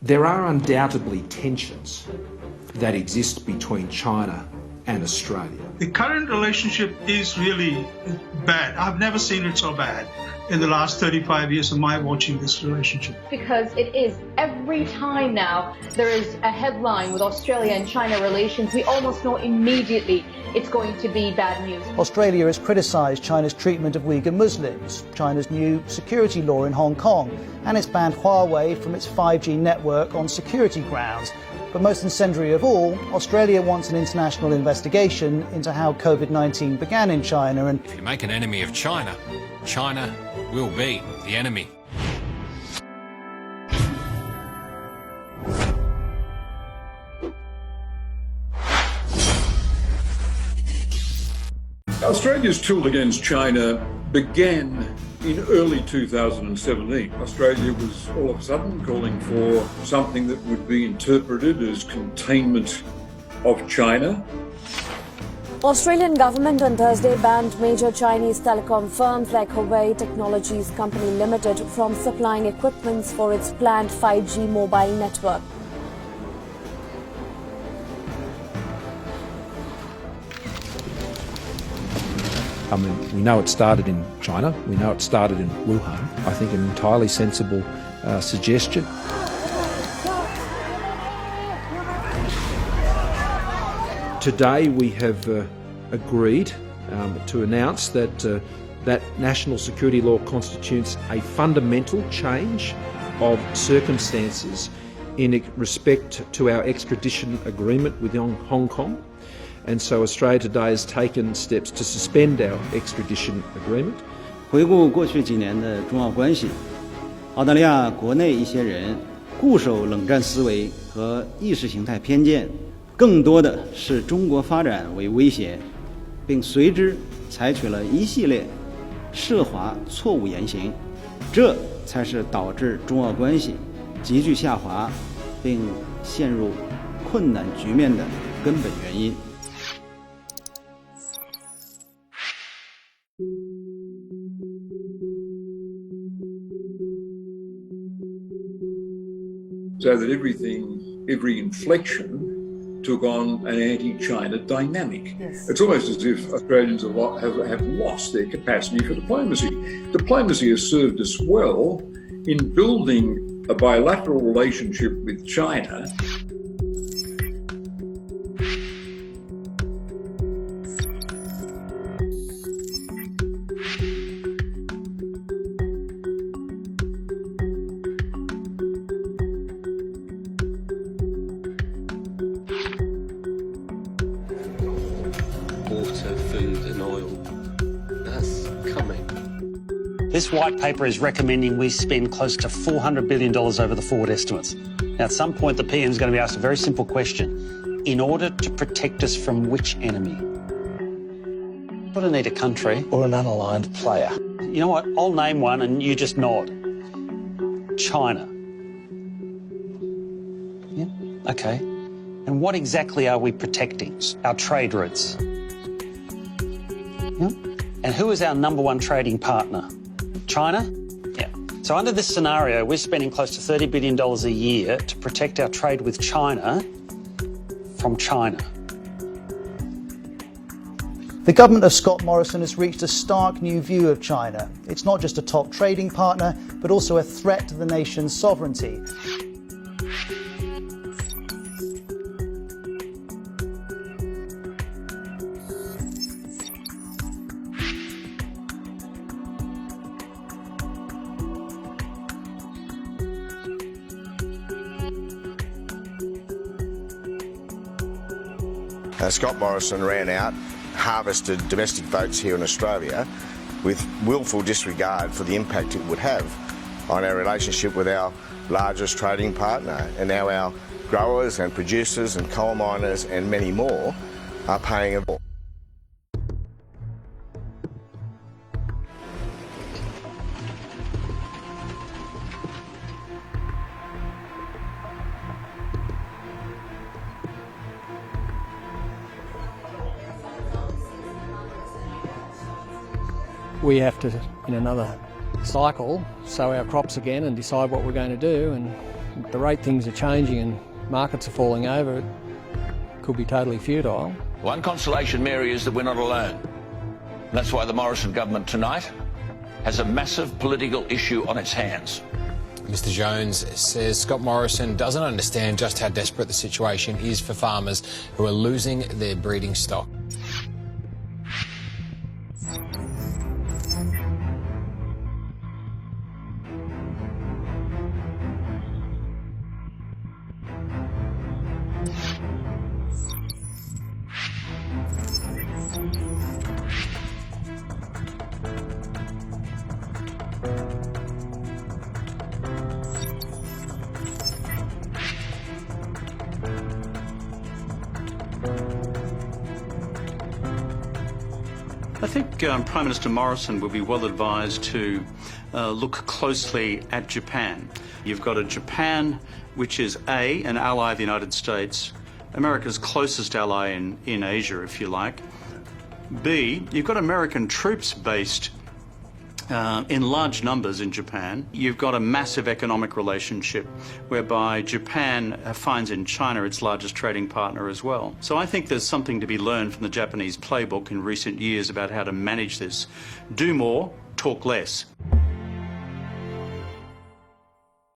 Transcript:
There are undoubtedly tensions that exist between China and Australia. The current relationship is really bad. I've never seen it so bad in the last 35 years of my watching this relationship. Because it is every time now there is a headline with Australia and China relations, we almost know immediately it's going to be bad news. Australia has criticised China's treatment of Uyghur Muslims, China's new security law in Hong Kong, and it's banned Huawei from its 5G network on security grounds. But most incendiary of all, Australia wants an international investigation into how COVID-19 began in China. And if you make an enemy of China, China will be the enemy. Australia's tool against China began in early 2017. Australia was all of a sudden calling for something that would be interpreted as containment of China. Australian government on Thursday banned major Chinese telecom firms like Huawei Technologies Company Limited from supplying equipment for its planned 5G mobile network. I mean, we know it started in China, we know it started in Wuhan. I think an entirely sensible suggestion. Today we have agreed to announce that that national security law constitutes a fundamental change of circumstances in respect to our extradition agreement with Hong Kong. And so Australia today has taken steps to suspend our extradition agreement. 回顾过去几年的中澳关系，澳大利亚国内一些人固守冷战思维和意识形态偏见，更多的是中国发展为威胁，并随之采取了一系列涉华错误言行，这才是导致中澳关系急剧下滑并陷入困难局面的根本原因。So that every inflection took on an anti-China dynamic. Yes. It's almost as if Australians have lost their capacity for diplomacy. Diplomacy has served us well in building a bilateral relationship with China. Water, food and oil. That's coming. This white paper is recommending we spend close to $400 billion over the forward estimates. Now, at some point, the PM is going to be asked a very simple question. In order to protect us from which enemy? We've got to need a country. Or an unaligned player. You know what? I'll name one and you just nod. China. Yeah? Okay. And what exactly are we protecting? Our trade routes. Yeah? And who is our number one trading partner? China? Yeah. So under this scenario, we're spending close to $30 billion a year to protect our trade with China from China. the government of Scott Morrison has reached a stark new view of China. It's not just a top trading partner, but also a threat to the nation's sovereignty. Scott Morrison ran out, harvested domestic votes here in Australia with willful disregard for the impact it would have on our relationship with our largest trading partner. And now our growers and producers and coal miners and many more are paying a bill. We have to, in another cycle, sow our crops again and decide what we're going to do, and the rate things are changing and markets are falling over, it could be totally futile. One consolation, Mary, is that we're not alone. That's why the Morrison government tonight has a massive political issue on its hands. Mr Jones says Scott Morrison doesn't understand just how desperate the situation is for farmers who are losing their breeding stock. I think Prime Minister Morrison will be well advised to look closely at Japan. You've got a Japan which is A, an ally of the United States, America's closest ally in Asia, if you like. B, you've got American troops based in large numbers in Japan. You've got a massive economic relationship whereby Japan finds in China its largest trading partner as well. So I think there's something to be learned from the Japanese playbook in recent years about how to manage this. Do more, talk less.